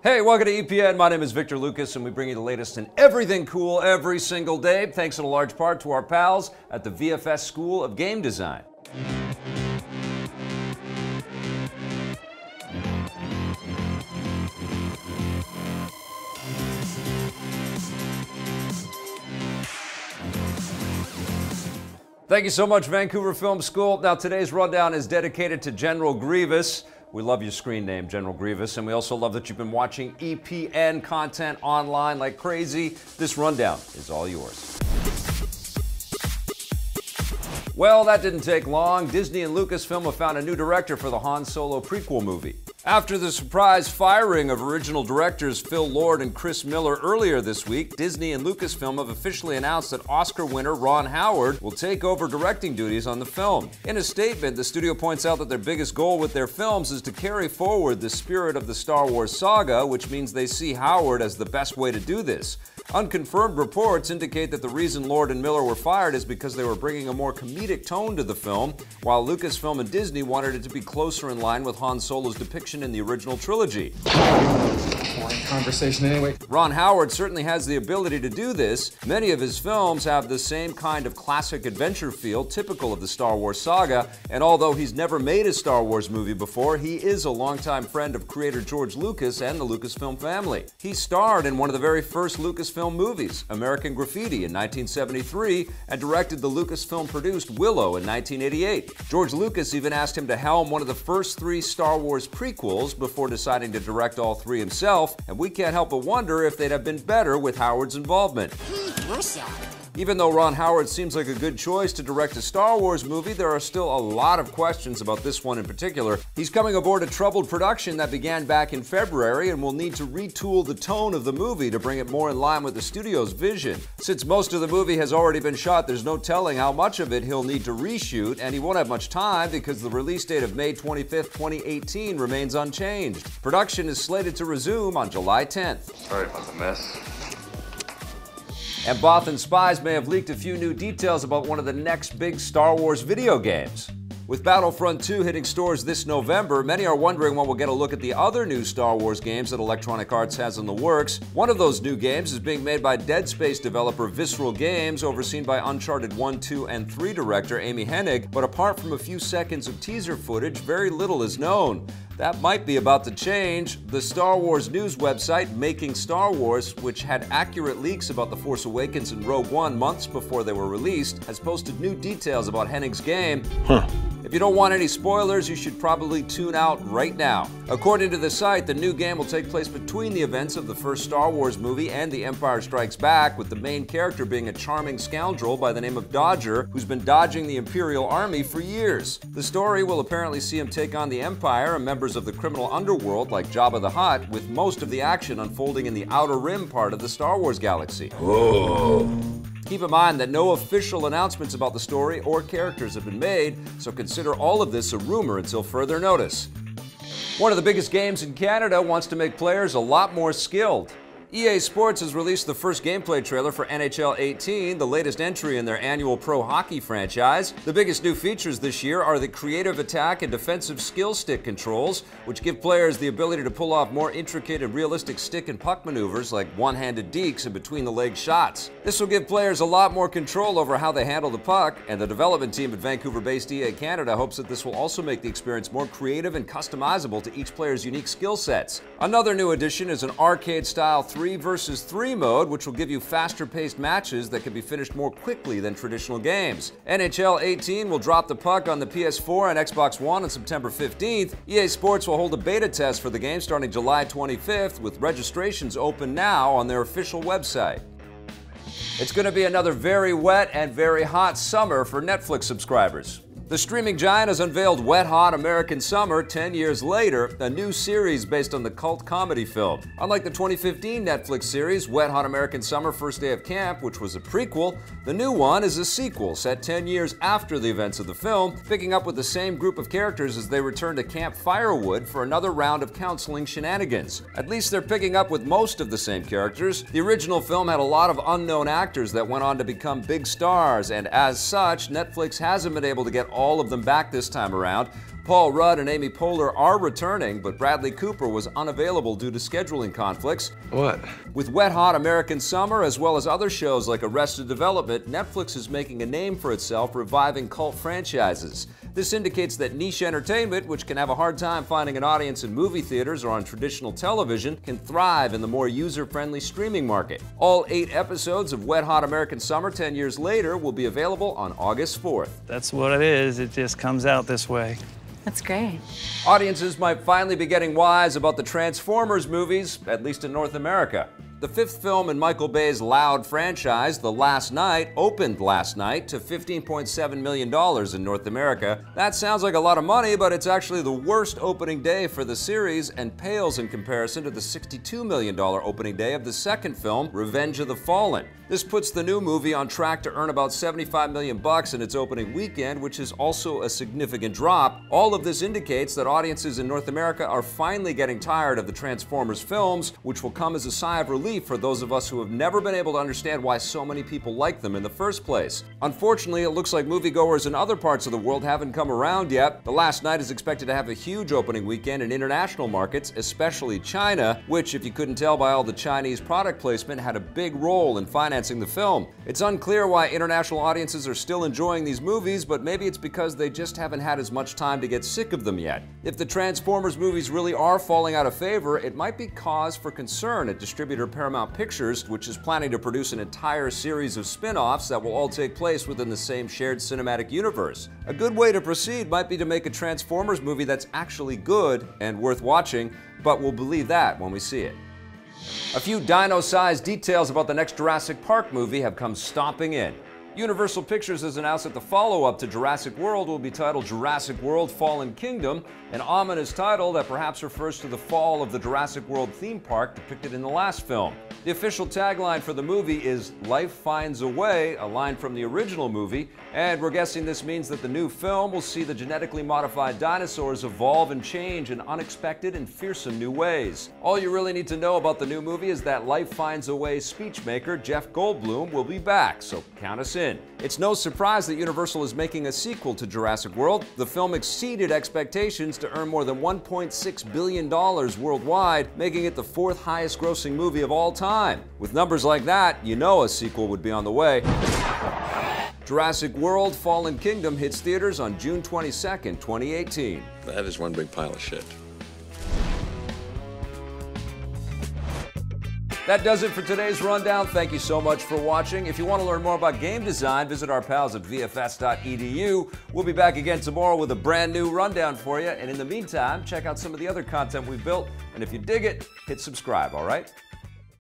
Hey, welcome to EPN. My name is Victor Lucas, and we bring you the latest in everything cool every single day, thanks in a large part to our pals at the VFS School of Game Design. Thank you so much, Vancouver Film School. Now, today's rundown is dedicated to General Grievous. We love your screen name, General Grievous, and we also love that you've been watching EPN content online like crazy. This rundown is all yours. Well, that didn't take long. Disney and Lucasfilm have found a new director for the Han Solo prequel movie. After the surprise firing of original directors Phil Lord and Chris Miller earlier this week, Disney and Lucasfilm have officially announced that Oscar winner Ron Howard will take over directing duties on the film. In a statement, the studio points out that their biggest goal with their films is to carry forward the spirit of the Star Wars saga, which means they see Howard as the best way to do this. Unconfirmed reports indicate that the reason Lord and Miller were fired is because they were bringing a more comedic tone to the film, while Lucasfilm and Disney wanted it to be closer in line with Han Solo's depiction in the original trilogy. Boring conversation anyway. Ron Howard certainly has the ability to do this. Many of his films have the same kind of classic adventure feel typical of the Star Wars saga, and although he's never made a Star Wars movie before, he is a longtime friend of creator George Lucas and the Lucasfilm family. He starred in one of the very first Lucasfilm movies, American Graffiti, in 1973, and directed the Lucasfilm-produced Willow in 1988. George Lucas even asked him to helm one of the first 3 Star Wars prequels before deciding to direct all 3 himself, and we can't help but wonder if they'd have been better with Howard's involvement. Even though Ron Howard seems like a good choice to direct a Star Wars movie, there are still a lot of questions about this one in particular. He's coming aboard a troubled production that began back in February and will need to retool the tone of the movie to bring it more in line with the studio's vision. Since most of the movie has already been shot, there's no telling how much of it he'll need to reshoot, and he won't have much time because the release date of May 25th, 2018 remains unchanged. Production is slated to resume on July 10th. Sorry about the mess. And Bothan spies may have leaked a few new details about one of the next big Star Wars video games. With Battlefront 2 hitting stores this November, many are wondering when we'll get a look at the other new Star Wars games that Electronic Arts has in the works. One of those new games is being made by Dead Space developer Visceral Games, overseen by Uncharted 1, 2, and 3 director Amy Hennig, but apart from a few seconds of teaser footage, very little is known. That might be about to change. The Star Wars news website, Making Star Wars, which had accurate leaks about The Force Awakens and Rogue One months before they were released, has posted new details about Hennig's game. If you don't want any spoilers, you should probably tune out right now. According to the site, the new game will take place between the events of the first Star Wars movie and The Empire Strikes Back, with the main character being a charming scoundrel by the name of Dodger, who's been dodging the Imperial Army for years. The story will apparently see him take on the Empire and members of the criminal underworld like Jabba the Hutt, with most of the action unfolding in the Outer Rim part of the Star Wars galaxy. Whoa. Keep in mind that no official announcements about the story or characters have been made, so consider all of this a rumor until further notice. One of the biggest games in Canada wants to make players a lot more skilled. EA Sports has released the first gameplay trailer for NHL 18, the latest entry in their annual pro hockey franchise. The biggest new features this year are the creative attack and defensive skill stick controls, which give players the ability to pull off more intricate and realistic stick and puck maneuvers like one-handed dekes and between-the-leg shots. This will give players a lot more control over how they handle the puck, and the development team at Vancouver-based EA Canada hopes that this will also make the experience more creative and customizable to each player's unique skill sets. Another new addition is an arcade-style 3 versus 3 mode, which will give you faster-paced matches that can be finished more quickly than traditional games. NHL 18 will drop the puck on the PS4 and Xbox One on September 15th. EA Sports will hold a beta test for the game starting July 25th, with registrations open now on their official website. It's going to be another very wet and very hot summer for Netflix subscribers. The streaming giant has unveiled Wet Hot American Summer 10 years later, a new series based on the cult comedy film. Unlike the 2015 Netflix series Wet Hot American Summer First Day of Camp, which was a prequel, the new one is a sequel set 10 years after the events of the film, picking up with the same group of characters as they return to Camp Firewood for another round of counseling shenanigans. At least they're picking up with most of the same characters. The original film had a lot of unknown actors that went on to become big stars, and as such, Netflix hasn't been able to get all of them back this time around, Paul Rudd and Amy Poehler are returning, but Bradley Cooper was unavailable due to scheduling conflicts. What? With Wet Hot American Summer, as well as other shows like Arrested Development, Netflix is making a name for itself reviving cult franchises. This indicates that niche entertainment, which can have a hard time finding an audience in movie theaters or on traditional television, can thrive in the more user-friendly streaming market. All 8 episodes of Wet Hot American Summer 10 years later will be available on August 4th. That's what it is. It just comes out this way. That's great. Audiences might finally be getting wise about the Transformers movies, at least in North America. The 5th film in Michael Bay's Loud franchise, The Last Night, opened last night to $15.7 million in North America. That sounds like a lot of money, but it's actually the worst opening day for the series and pales in comparison to the $62 million opening day of the second film, Revenge of the Fallen. This puts the new movie on track to earn about $75 million in its opening weekend, which is also a significant drop. All of this indicates that audiences in North America are finally getting tired of the Transformers films, which will come as a sigh of relief for those of us who have never been able to understand why so many people like them in the first place. Unfortunately, it looks like moviegoers in other parts of the world haven't come around yet. The Last Night is expected to have a huge opening weekend in international markets, especially China, which, if you couldn't tell by all the Chinese product placement, had a big role in financing the film. It's unclear why international audiences are still enjoying these movies, but maybe it's because they just haven't had as much time to get sick of them yet. If the Transformers movies really are falling out of favor, it might be cause for concern at distributor Paramount Pictures, which is planning to produce an entire series of spin-offs that will all take place within the same shared cinematic universe. A good way to proceed might be to make a Transformers movie that's actually good and worth watching, but we'll believe that when we see it. A few dino-sized details about the next Jurassic Park movie have come stomping in. Universal Pictures has announced that the follow-up to Jurassic World will be titled Jurassic World: Fallen Kingdom, an ominous title that perhaps refers to the fall of the Jurassic World theme park depicted in the last film. The official tagline for the movie is "Life Finds a Way," a line from the original movie, and we're guessing this means that the new film will see the genetically modified dinosaurs evolve and change in unexpected and fearsome new ways. All you really need to know about the new movie is that Life Finds a Way speechmaker Jeff Goldblum will be back, so count us in. It's no surprise that Universal is making a sequel to Jurassic World. The film exceeded expectations to earn more than $1.6 billion worldwide, making it the 4th highest grossing movie of all time. With numbers like that, you know a sequel would be on the way. Jurassic World: Fallen Kingdom hits theaters on June 22nd, 2018. That is one big pile of shit. That does it for today's rundown. Thank you so much for watching. If you want to learn more about game design, visit our pals at VFS.edu. We'll be back again tomorrow with a brand new rundown for you. And in the meantime, check out some of the other content we've built. And if you dig it, hit subscribe, all right?